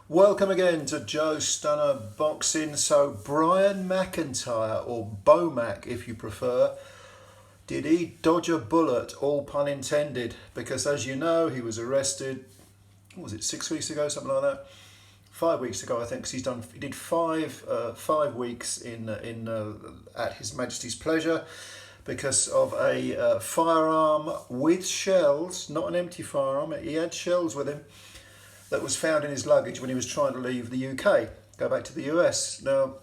Welcome again to Joe Stunner Boxing. So Brian McIntyre, or BOMAC if you prefer, did he dodge a bullet, all pun intended? Because as you know, he was arrested, what was it, 6 weeks ago, something like that? 5 weeks ago, I think, because he did 5 weeks at His Majesty's pleasure because of a firearm with shells, not an empty firearm. He had shells with him that was found in his luggage when he was trying to leave the UK, go back to the US. Now,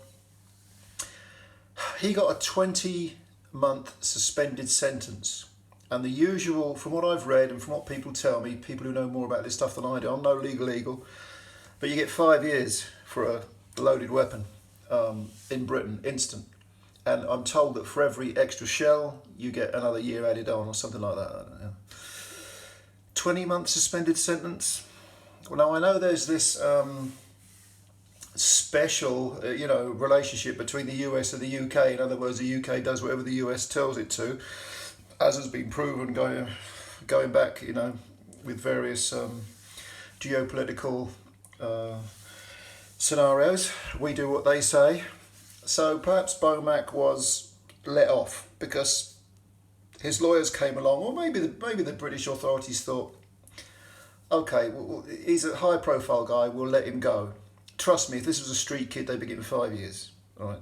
he got a 20-month suspended sentence. And the usual, from what I've read and from what people tell me, people who know more about this stuff than I do, I'm no legal eagle, but you get 5 years for a loaded weapon in Britain, instant. And I'm told that for every extra shell, you get another year added on or something like that. I don't know. 20-month suspended sentence. Well, now I know there's this special, relationship between the US and the UK. In other words, the UK does whatever the US tells it to, as has been proven going back, with various geopolitical scenarios. We do what they say. So perhaps BOMAC was let off because his lawyers came along, or maybe the British authorities thought, okay, well, he's a high-profile guy, we'll let him go. Trust me, if this was a street kid, they'd be getting 5 years. All right.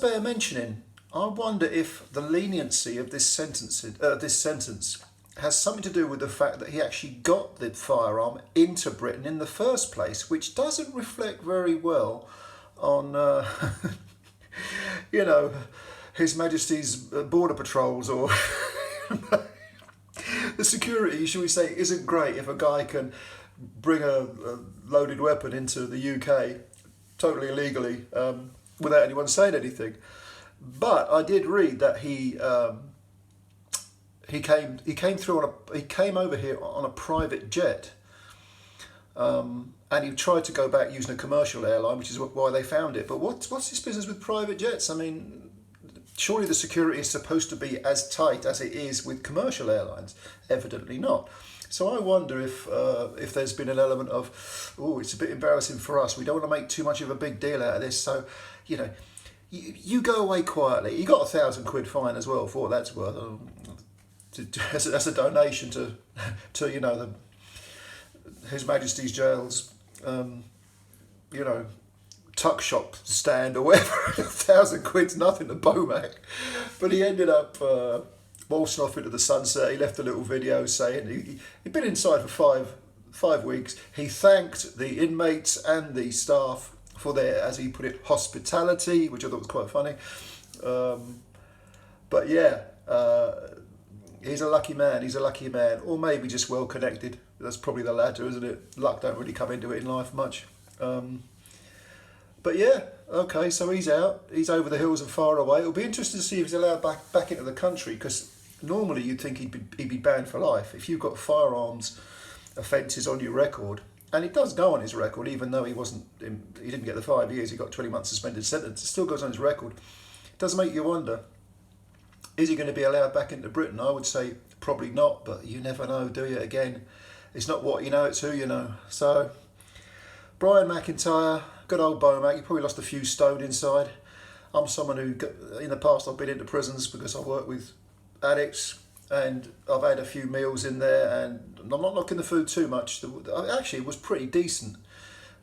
Bear mentioning, I wonder if the leniency of this sentence has something to do with the fact that he actually got the firearm into Britain in the first place, which doesn't reflect very well on, His Majesty's border patrols or... The security, shall we say, isn't great if a guy can bring a loaded weapon into the UK totally illegally without anyone saying anything. But I did read that he came over here on a private jet, and he tried to go back using a commercial airline, which is why they found it. But what's this business with private jets? I mean, surely the security is supposed to be as tight as it is with commercial airlines. Evidently not. So I wonder if there's been an element of, oh, it's a bit embarrassing for us. We don't want to make too much of a big deal out of this. So, you go away quietly. You got £1,000 fine as well for what that's worth. As a donation to the His Majesty's jails, tuck shop stand or whatever. £1,000's nothing to BOMAC. But he ended up waltzing off into the sunset. He left a little video saying he'd been inside for five weeks. He thanked the inmates and the staff for their, as he put it, hospitality, which I thought was quite funny. But yeah, he's a lucky man. He's a lucky man, or maybe just well connected. That's probably the latter, isn't it? Luck don't really come into it in life much. But yeah, okay, so he's out. He's over the hills and far away. It'll be interesting to see if he's allowed back into the country, because normally you'd think he'd be banned for life. If you've got firearms offences on your record, and it does go on his record, even though he didn't get the 5 years, he got 20 months suspended sentence, it still goes on his record. It does make you wonder, is he going to be allowed back into Britain? I would say probably not, but you never know, do you? Again, it's not what you know, it's who you know. So, Brian McIntyre, good old BOMAC, you probably lost a few stone inside. I'm someone who, in the past, I've been into prisons because I work with addicts, and I've had a few meals in there, and I'm not knocking the food too much. Actually, it was pretty decent.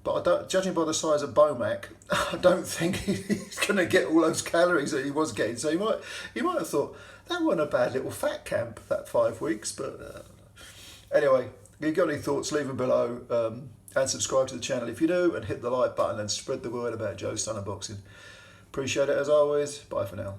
But judging by the size of BOMAC, I don't think he's going to get all those calories that he was getting. So you might have thought, that wasn't a bad little fat camp, that 5 weeks. But anyway, if you've got any thoughts, leave them below. And subscribe to the channel if you do, and hit the like button and spread the word about Joe Stunner Boxing. Appreciate it as always. Bye for now.